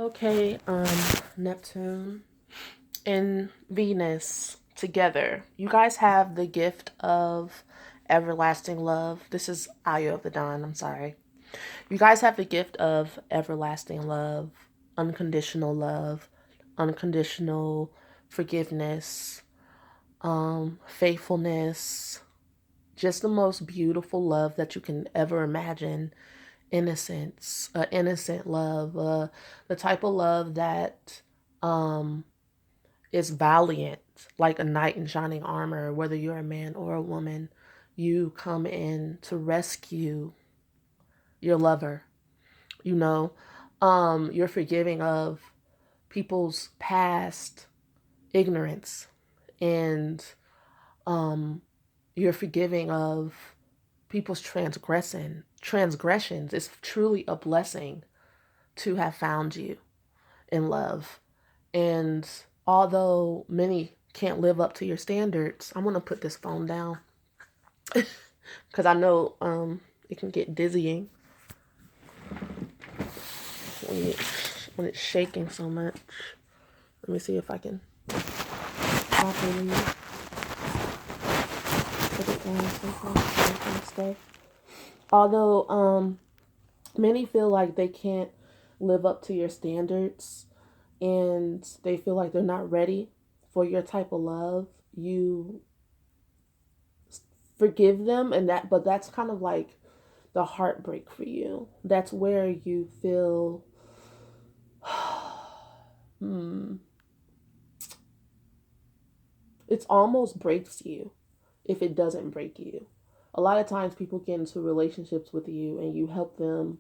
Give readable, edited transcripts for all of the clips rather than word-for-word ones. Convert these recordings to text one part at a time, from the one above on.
Okay, Neptune and Venus together. You guys have the gift of everlasting love. This is Aya of the Dawn, I'm sorry. You guys have the gift of everlasting love, unconditional forgiveness, faithfulness, just the most beautiful love that you can ever imagine. Innocence, innocent love, the type of love that is valiant, like a knight in shining armor. Whether you're a man or a woman, you come in to rescue your lover. You know, you're forgiving of people's past ignorance, and you're forgiving of people's transgressions. It's truly a blessing to have found you in love. And although many can't live up to your standards, I'm going to put this phone down because I know it can get dizzying when it's shaking so much. Let me see if I can properly put it down so it can stay. Although many feel like they can't live up to your standards and they feel like they're not ready for your type of love, you forgive them, but that's kind of like the heartbreak for you. That's where you feel it almost breaks you if it doesn't break you. A lot of times people get into relationships with you and you help them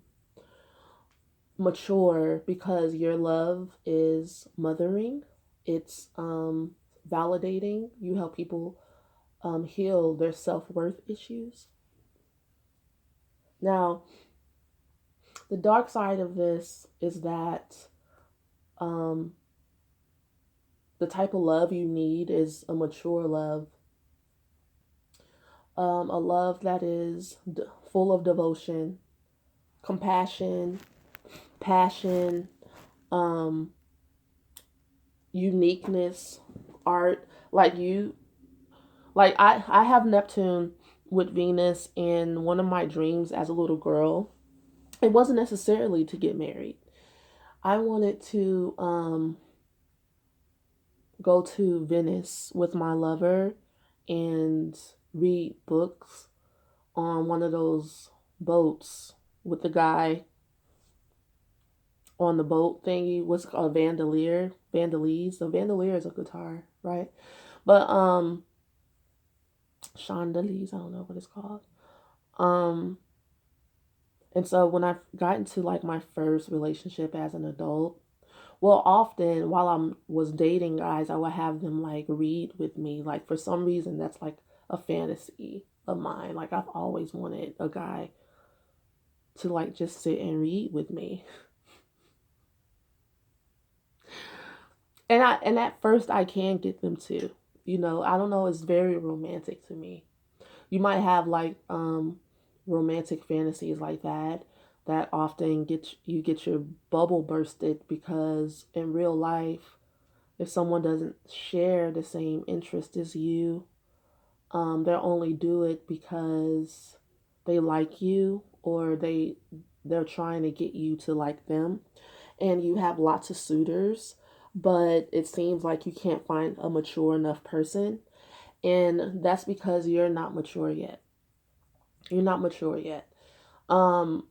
mature because your love is mothering. It's validating. You help people heal their self-worth issues. Now, the dark side of this is that um, the type of love you need is a mature love, a love that is full of devotion, compassion, passion, um, uniqueness, art. I have Neptune with Venus, in one of my dreams as a little girl, it wasn't necessarily to get married. I wanted to go to Venice with my lover and read books on one of those boats with the guy on the boat thingy. What's it called? Vandalies. The vandalier is a guitar, right? But chandeliers, I don't know what it's called. Um and so when I got into like my first relationship as an adult, well, often while I was dating guys, I would have them like read with me. Like for some reason, that's like a fantasy of mine. Like I've always wanted a guy to like just sit and read with me. And at first I can get them to. I don't know, it's very romantic to me. You might have like romantic fantasies like that often get your bubble bursted because in real life, if someone doesn't share the same interest as you, they'll only do it because they like you, or they're trying to get you to like them, and you have lots of suitors, but it seems like you can't find a mature enough person, and that's because you're not mature yet. You're not mature yet. Um,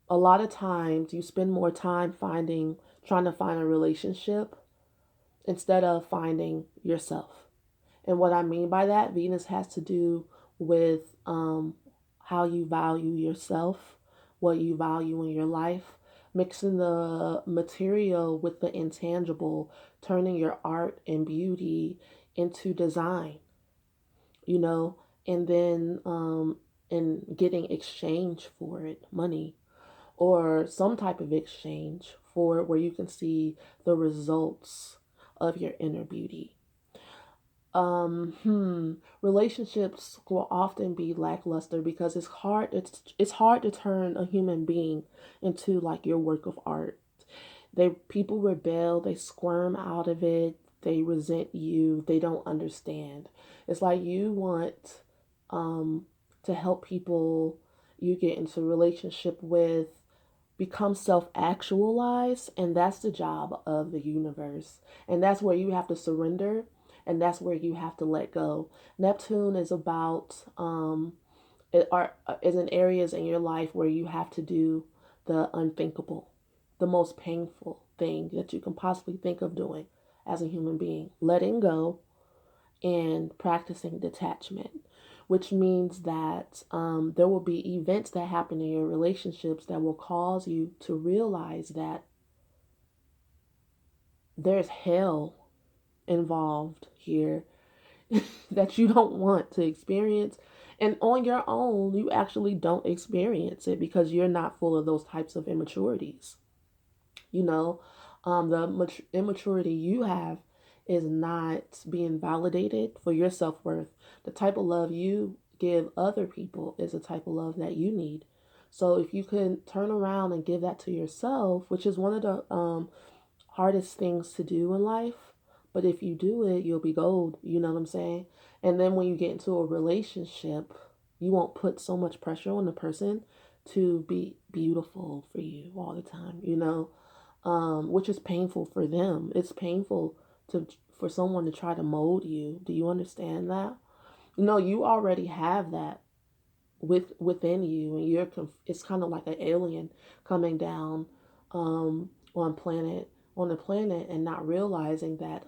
a lot of times you spend more time trying to find a relationship instead of finding yourself. And what I mean by that, Venus has to do with how you value yourself, what you value in your life, mixing the material with the intangible, turning your art and beauty into design, you know, and then and getting exchange for it, money, or some type of exchange for it where you can see the results of your inner beauty. Relationships will often be lackluster because it's hard to turn a human being into like your work of art. People rebel, they squirm out of it, they resent you, they don't understand. It's like you want to help people you get into a relationship with become self-actualized, and that's the job of the universe. And that's where you have to surrender, and that's where you have to let go. Neptune is about is in areas in your life where you have to do the unthinkable, the most painful thing that you can possibly think of doing as a human being, letting go and practicing detachment, which means that there will be events that happen in your relationships that will cause you to realize that there's hell involved here that you don't want to experience. And on your own, you actually don't experience it because you're not full of those types of immaturities. You know, the immaturity you have is not being validated for your self-worth. The type of love you give other people is the type of love that you need. So if you can turn around and give that to yourself, which is one of the hardest things to do in life, but if you do it, you'll be gold. You know what I'm saying? And then when you get into a relationship, you won't put so much pressure on the person to be beautiful for you all the time, which is painful for them. It's painful for someone to try to mold you. Do you understand that? You already have that within you, and it's kind of like an alien coming down on the planet and not realizing that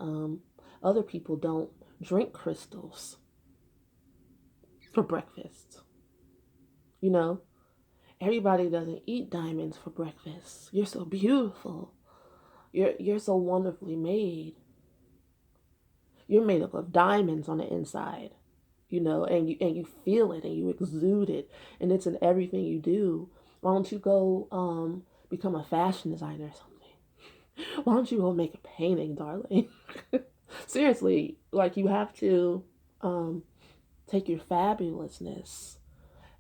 other people don't drink crystals for breakfast. Everybody doesn't eat diamonds for breakfast. You're so beautiful. You're so wonderfully made. You're made up of diamonds on the inside, and you feel it and you exude it, and it's in everything you do. Why don't you go become a fashion designer or something? Why don't you go make a painting, darling? Seriously, like you have to take your fabulousness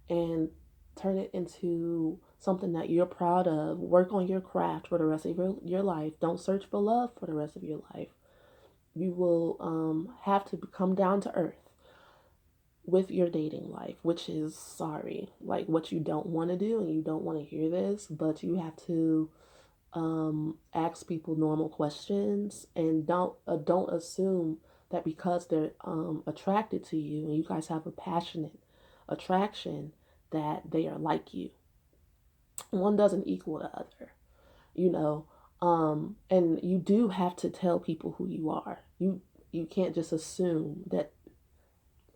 and turn it into something that you're proud of. Work on your craft for the rest of your life. Don't search for love for the rest of your life. You will have to come down to earth with your dating life, which is like what you don't want to do, and you don't want to hear this, but you have to ask people normal questions, and don't assume that because they're attracted to you and you guys have a passionate attraction that they are like you. One doesn't equal the other, and you do have to tell people who you are. You can't just assume that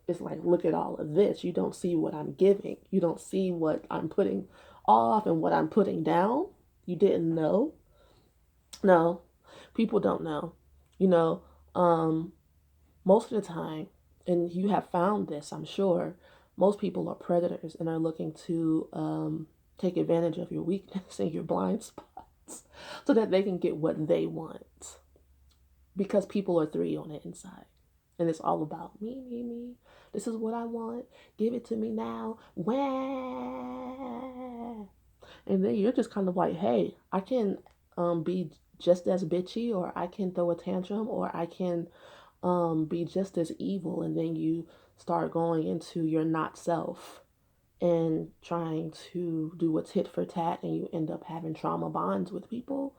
it's like, look at all of this. You don't see what I'm giving. You don't see what I'm putting off and what I'm putting down. You didn't know. No, people don't know. You know, most of the time, and you have found this, I'm sure, most people are predators and are looking to take advantage of your weakness and your blind spots so that they can get what they want. Because people are three on the inside. And it's all about me, me, me. This is what I want. Give it to me now. Wah! And then you're just kind of like, hey, I can be just as bitchy, or I can throw a tantrum, or I can be just as evil. And then you start going into your not self and trying to do what's tit for tat, and you end up having trauma bonds with people.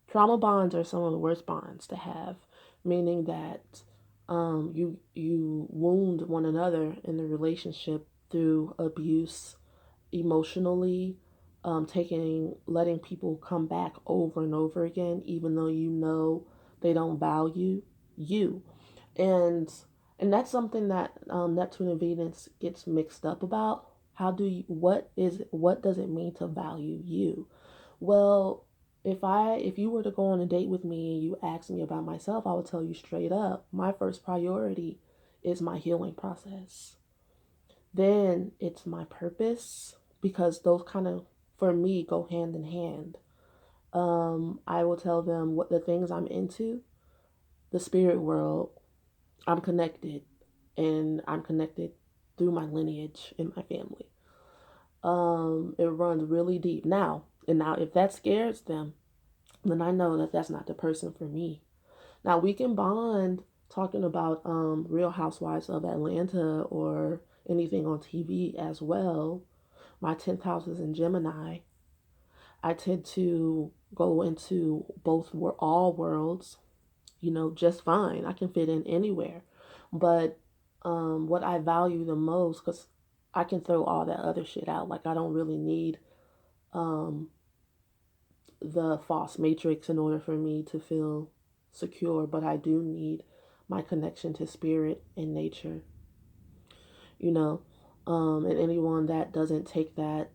Trauma bonds are some of the worst bonds to have, meaning that you wound one another in the relationship through abuse, emotionally, letting people come back over and over again, even though they don't value you, and that's something that Neptune and Venus gets mixed up about. What does it mean to value you? Well, if you were to go on a date with me and you asked me about myself, I would tell you straight up, my first priority is my healing process. Then it's my purpose, because those kind of, for me, go hand in hand. I will tell them what the things I'm into, the spirit world. I'm connected, and I'm connected through my lineage and my family. It runs really deep. Now if that scares them, then I know that that's not the person for me. Now we can bond talking about Real Housewives of Atlanta or anything on TV as well. My 10th house is in Gemini. I tend to go into all worlds, just fine. I can fit in anywhere. But what I value the most, because I can throw all that other shit out. Like, I don't really need um, the false matrix in order for me to feel secure, but I do need my connection to spirit and nature, you know. And anyone that doesn't take that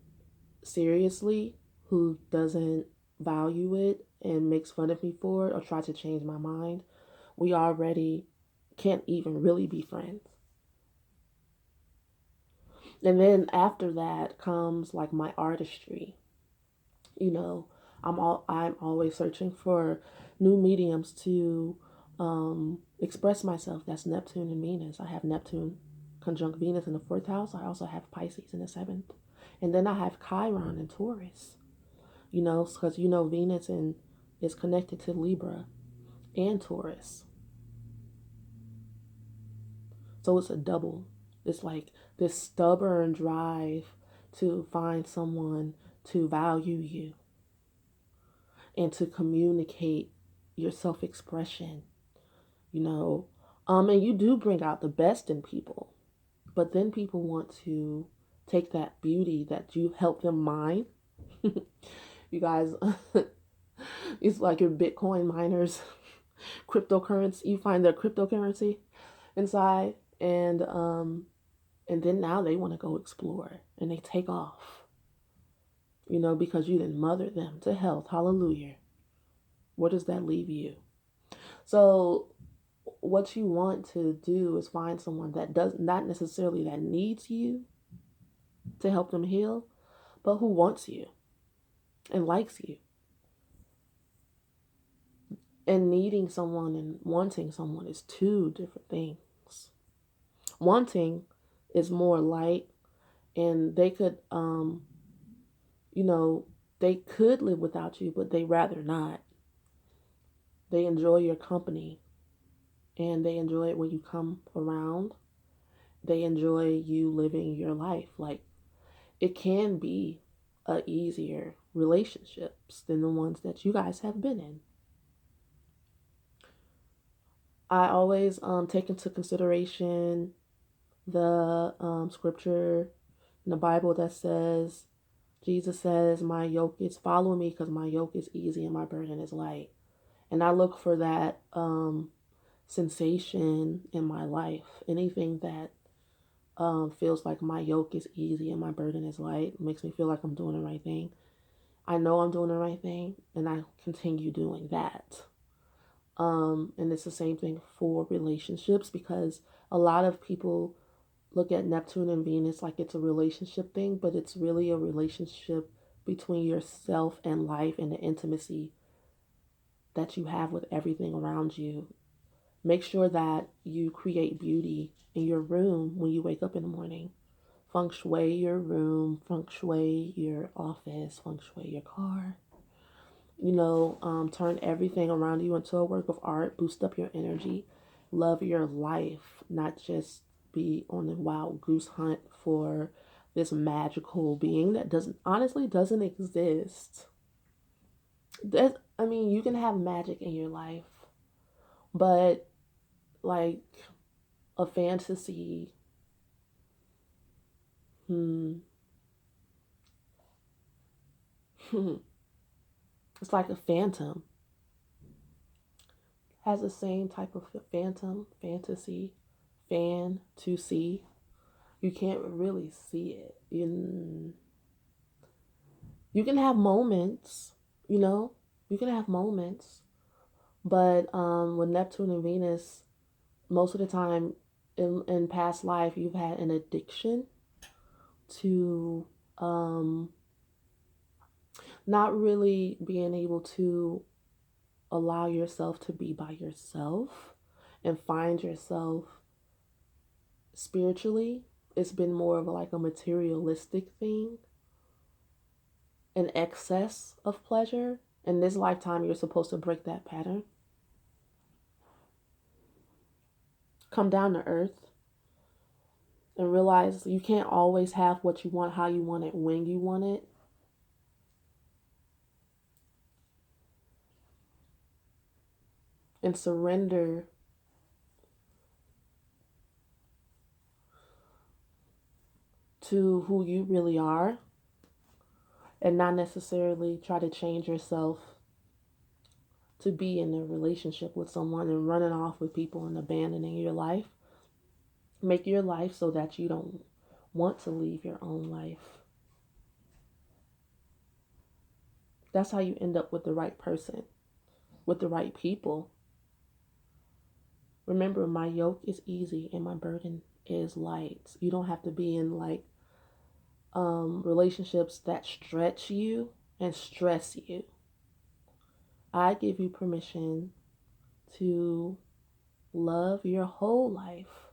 seriously, who doesn't value it and makes fun of me for it or tries to change my mind, we already can't even really be friends. And then after that comes like my artistry. You know, I'm always searching for new mediums to express myself. That's Neptune and Venus. I have Neptune conjunct Venus in the 4th house. I also have Pisces in the 7th. And then I have Chiron in Taurus. Because Venus is connected to Libra and Taurus. So it's a double. It's like this stubborn drive to find someone to value you and to communicate your self-expression, and you do bring out the best in people, but then people want to take that beauty that you help them mine. You guys, it's like your Bitcoin miners, cryptocurrency. You find their cryptocurrency inside, and then now they want to go explore and they take off, because you didn't mother them to health. Hallelujah. Where does that leave you? So what you want to do is find someone that does not necessarily that needs you to help them heal, but who wants you and likes you. And needing someone and wanting someone is two different things. Wanting is more light, and they could they could live without you, but they rather not. They enjoy your company, and they enjoy it when you come around. They enjoy you living your life. Like, it can be easier relationships than the ones that you guys have been in. I always take into consideration the scripture in the Bible that says, Jesus says, my yoke is, follow me because my yoke is easy and my burden is light. And I look for that sensation in my life. Anything that feels like my yoke is easy and my burden is light makes me feel like I'm doing the right thing. I know I'm doing the right thing, and I continue doing that. And it's the same thing for relationships, because a lot of people look at Neptune and Venus like it's a relationship thing, but it's really a relationship between yourself and life and the intimacy that you have with everything around you. Make sure that you create beauty in your room when you wake up in the morning. Feng shui your room, feng shui your office, feng shui your car. Turn everything around you into a work of art. Boost up your energy. Love your life, not just be on the wild goose hunt for this magical being that doesn't exist. You can have magic in your life, but like a fantasy, it's like a phantom. Has the same type of fantasy, fan to see. You can't really see it. You can have moments, you can have moments, but with Neptune and Venus, most of the time in past life, you've had an addiction to not really being able to allow yourself to be by yourself and find yourself spiritually. It's been more of like a materialistic thing, an excess of pleasure In this lifetime, you're supposed to break that pattern. Come down to earth and realize you can't always have what you want, how you want it, when you want it. And surrender to who you really are, and not necessarily try to change yourself to be in a relationship with someone and running off with people and abandoning your life. Make your life so that you don't want to leave your own life. That's how you end up with the right person, with the right people. Remember, my yoke is easy and my burden is light. You don't have to be in like relationships that stretch you and stress you. I give you permission to love your whole life,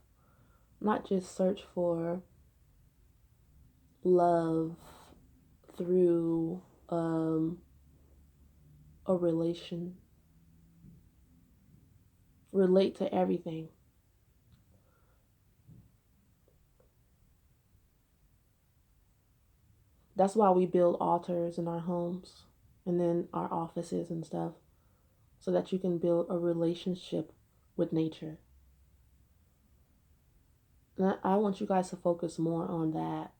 not just search for love through a relation. Relate to everything. That's why we build altars in our homes and then our offices and stuff, so that you can build a relationship with nature. And I want you guys to focus more on that.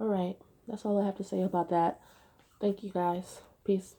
All right, that's all I have to say about that. Thank you guys. Peace.